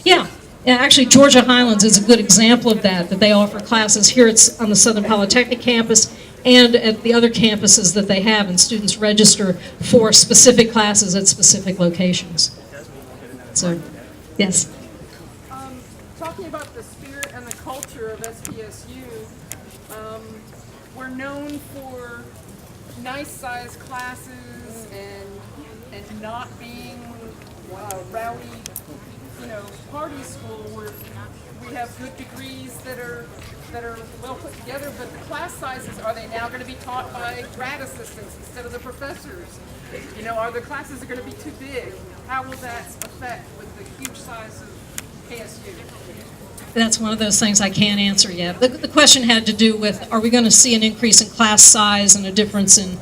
Yeah. Yeah, actually, Georgia Highlands is a good example of that they offer classes here. It's on the Southern Polytechnic campus and at the other campuses that they have, and students register for specific classes at specific locations. So, yes. Talking about the spirit and the culture of SPSU, we're known for nice-sized classes and not being rowdy, party school where we have good degrees that are well put together, but the class sizes, are they now going to be taught by grad assistants instead of the professors? Are the classes going to be too big? How will that affect with the huge size of KSU? That's one of those things I can't answer yet. The question had to do with, are we going to see an increase in class size and a difference in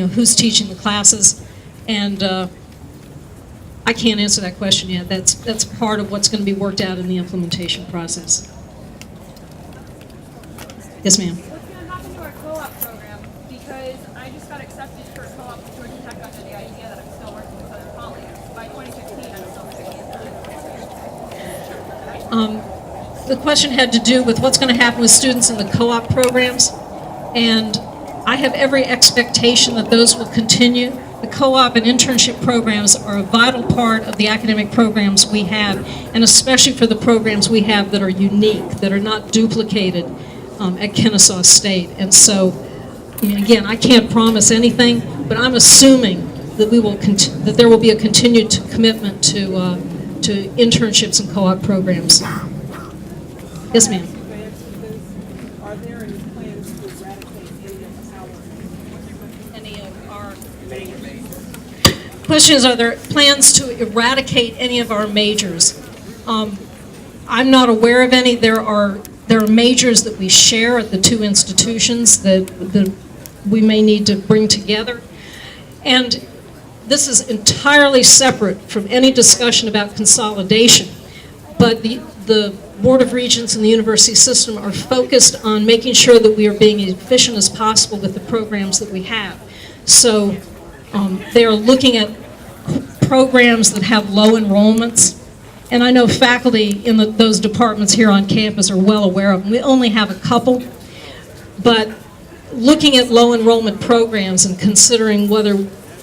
who's teaching the classes? And I can't answer that question yet. That's part of what's going to be worked out in the implementation process. Yes, ma'am. What's going to happen to our co-op program? Because I just got accepted for a co-op with Georgia Tech under the idea that I'm still working with other colleagues. By 2015, I'm still working with The question had to do with what's going to happen with students in the co-op programs, and I have every expectation that those will continue. The co-op and internship programs are a vital part of the academic programs we have, and especially for the programs we have that are unique, that are not duplicated at Kennesaw State. And so, again, I can't promise anything, but I'm assuming that that there will be a continued commitment to internships and co-op programs. Yes, ma'am. Are there any plans to eradicate Any of our question is, are there plans to eradicate any of our majors? I'm not aware of any. There are majors that we share at the two institutions that we may need to bring together. And this is entirely separate from any discussion about consolidation. But the Board of Regents and the university system are focused on making sure that we are being as efficient as possible with the programs that we have. So they are looking at programs that have low enrollments. And I know faculty in those departments here on campus are well aware of them. We only have a couple. But looking at low enrollment programs and considering whether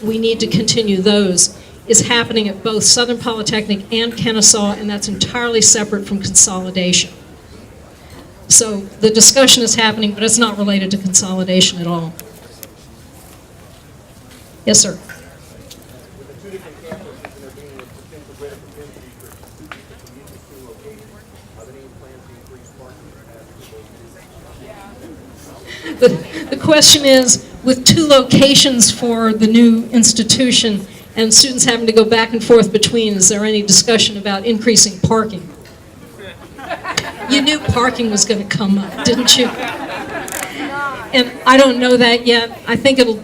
we need to continue those is happening at both Southern Polytechnic and Kennesaw, and that's entirely separate from consolidation. So the discussion is happening, but it's not related to consolidation at all. Yes, sir. The question is, with two locations for the new institution and students having to go back and forth between, is there any discussion about increasing parking? You knew parking was going to come up, didn't you? And I don't know that yet. I think that'll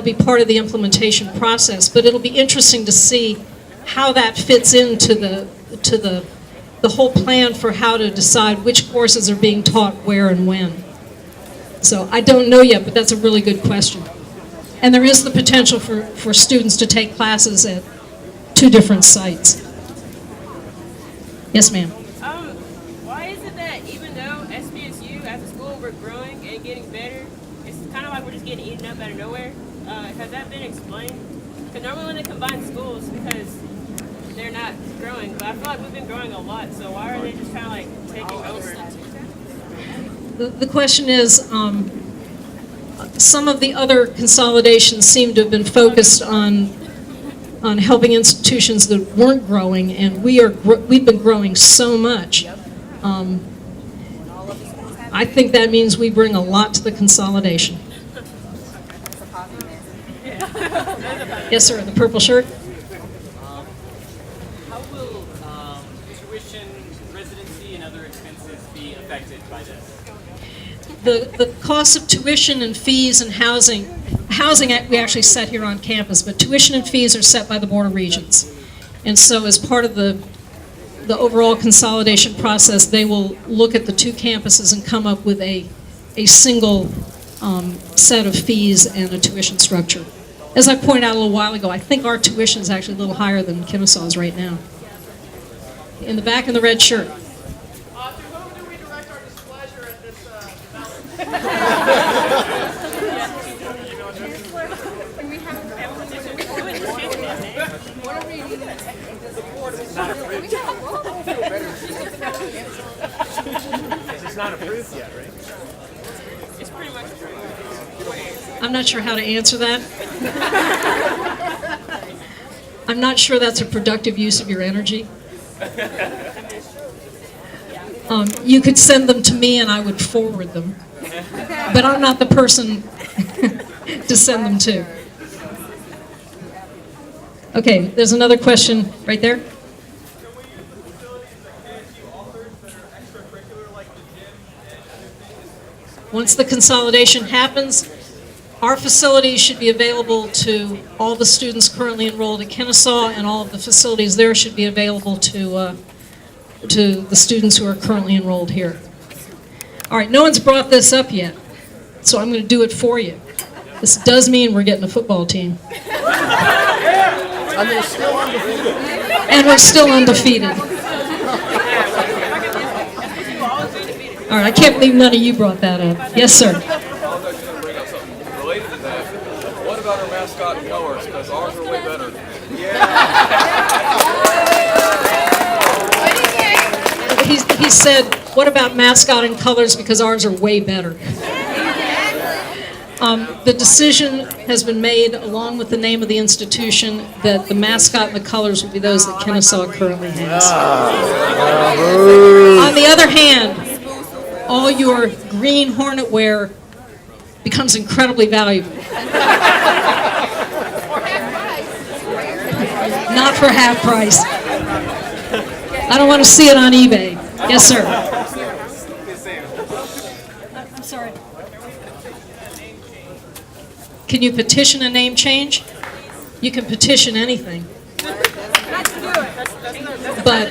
be part of the implementation process, but it'll be interesting to see how that fits into the whole plan for how to decide which courses are being taught where and when. So I don't know yet, but that's a really good question. And there is the potential for students to take classes at two different sites. Yes, ma'am. Why is it that even though SPSU as a school we're growing and getting better, it's kind of like we're just getting eaten up out of nowhere? Has that been explained? Because normally when they combine schools, because they're not growing, but I feel like we've been growing a lot, so why are they just kind of like taking over? The question is, some of the other consolidations seem to have been focused on helping institutions that weren't growing, and we've been growing so much. I think that means we bring a lot to the consolidation. Yes, sir. The purple shirt. How will tuition, residency, and other expenses be affected by this? The cost of tuition and fees and housing we actually set here on campus, but tuition and fees are set by the Board of Regents. And so as part of the overall consolidation process, they will look at the two campuses and come up with a single set of fees and a tuition structure. As I pointed out a little while ago, I think our tuition is actually a little higher than Kennesaw's right now. In the back in the red shirt. To whom do we direct our displeasure at this development? It's not approved yet, right? It's pretty much true. I'm not sure how to answer that. I'm not sure that's a productive use of your energy. You could send them to me and I would forward them. But I'm not the person to send them to. Okay, there's another question right there. Can we use the facilities that KSU offers that are extracurricular, like the gym and other things? Once the consolidation happens, our facilities should be available to all the students currently enrolled at Kennesaw, and all of the facilities there should be available to the students who are currently enrolled here. All right, no one's brought this up yet, so I'm going to do it for you. This does mean we're getting a football team. And they're still undefeated. And we're still undefeated. All right, I can't believe none of you brought that up. Yes, sir. I was actually going to bring up something related to that. What about our mascot and colors? Because ours are way better. He said, what about mascot and colors, because ours are way better. The decision has been made, along with the name of the institution, that the mascot and the colors will be those that Kennesaw currently has. On the other hand, all your green hornet wear becomes incredibly valuable. Not for half price. I don't want to see it on eBay. Yes, sir. I'm sorry. Can you petition a name change? You can petition anything. But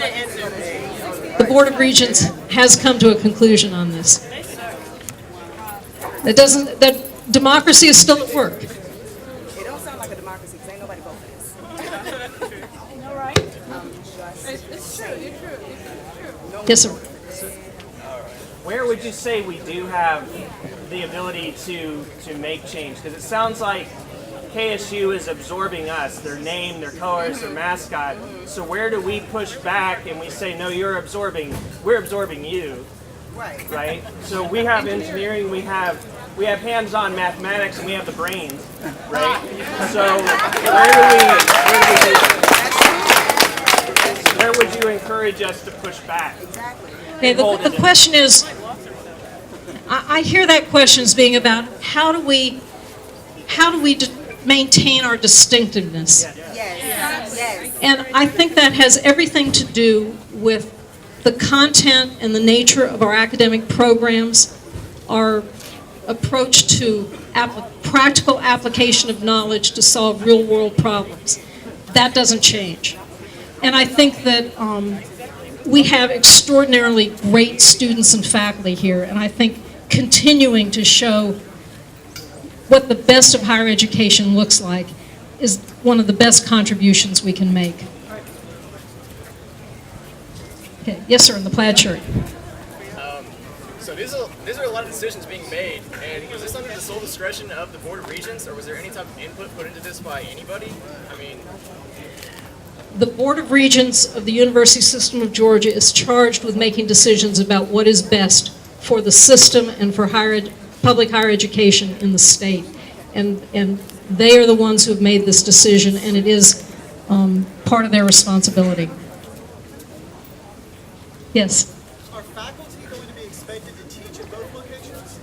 the Board of Regents has come to a conclusion on this. That democracy is still at work. It don't sound like a democracy because ain't nobody voting for this. All right. It's true. It's true. Yes, sir. Where would you say we do have the ability to make change? Because it sounds like KSU is absorbing us, their name, their colors, their mascot. So where do we push back and we say, no, we're absorbing you, right? So we have engineering, we have hands-on mathematics, and we have the brains, right? So where would you encourage us to push back? Okay, the question is, I hear that question as being about how do we maintain our distinctiveness? Yes. And I think that has everything to do with the content and the nature of our academic programs, our approach to practical application of knowledge to solve real-world problems. That doesn't change. And I think that we have extraordinarily great students and faculty here, and I think continuing to show what the best of higher education looks like is one of the best contributions we can make. Okay, yes, sir, in the plaid shirt. So these are a lot of decisions being made, and was this under the sole discretion of the Board of Regents, or was there any type of input put into this by anybody? I mean, The Board of Regents of the University System of Georgia is charged with making decisions about what is best for the system and for public higher education in the state. And they are the ones who have made this decision, and it is part of their responsibility. Yes? Are faculty going to be expected to teach at both locations?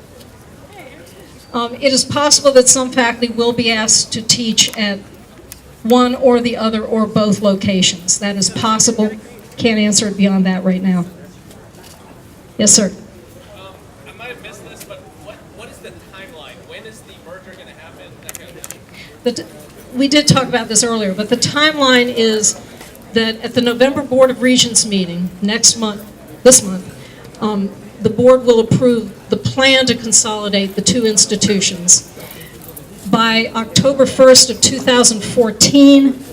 It is possible that some faculty will be asked to teach at one or the other or both locations. That is possible. Can't answer it beyond that right now. Yes, sir. I might have missed this, but what is the timeline? When is the merger going to happen? That kind of thing. We did talk about this earlier, but the timeline is that at the November Board of Regents meeting this month, the board will approve the plan to consolidate the two institutions. By October 1st of 2014,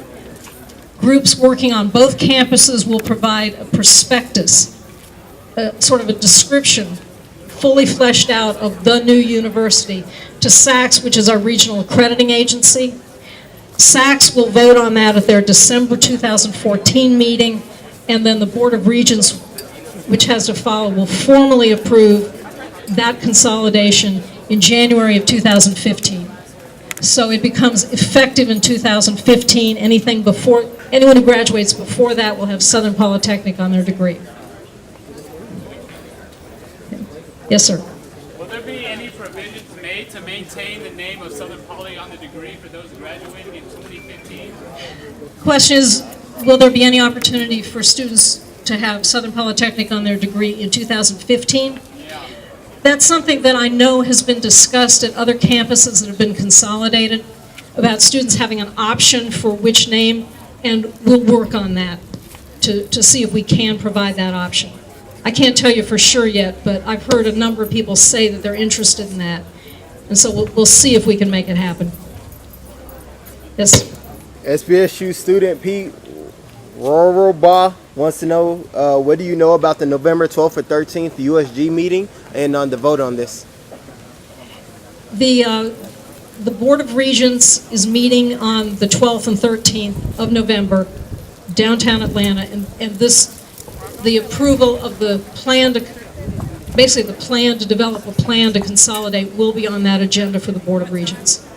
groups working on both campuses will provide a prospectus, sort of a description, fully fleshed out of the new university to SACS, which is our regional accrediting agency. SACS will vote on that at their December 2014 meeting, and then the Board of Regents, which has to follow, will formally approve that consolidation in January of 2015. So it becomes effective in 2015. Anyone who graduates before that will have Southern Polytechnic on their degree. Yes, sir. Will there be any provisions made to maintain the name of Southern Poly on the degree for those graduating in 2015? Question is, will there be any opportunity for students to have Southern Polytechnic on their degree in 2015? Yeah. That's something that I know has been discussed at other campuses that have been consolidated, about students having an option for which name, and we'll work on that to see if we can provide that option. I can't tell you for sure yet, but I've heard a number of people say that they're interested in that, and so we'll see if we can make it happen. Yes? SPSU student Pete Rohrbaugh wants to know, what do you know about the November 12th or 13th USG meeting and on the vote on this? The Board of Regents is meeting on the 12th and 13th of November, downtown Atlanta, and the approval of the plan to, basically the plan to develop a plan to consolidate will be on that agenda for the Board of Regents.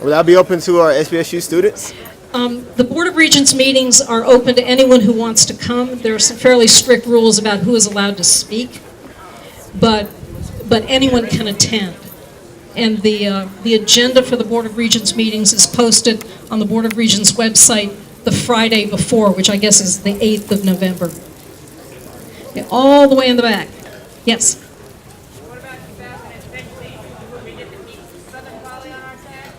Will that be open to our SPSU students? The Board of Regents meetings are open to anyone who wants to come. There are some fairly strict rules about who is allowed to speak, but anyone can attend. And the agenda for the Board of Regents meetings is posted on the Board of Regents website the Friday before, which I guess is the 8th of November. Okay, all the way in the back. Yes? What about 2016? Will we get to meet Southern Poly on our side?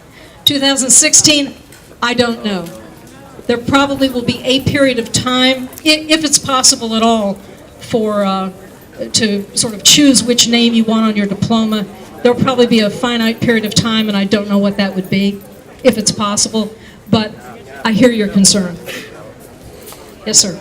2016, I don't know. There probably will be a period of time, if it's possible at all, for to sort of choose which name you want on your diploma. There'll probably be a finite period of time, and I don't know what that would be, if it's possible, but I hear your concern. Yes, sir.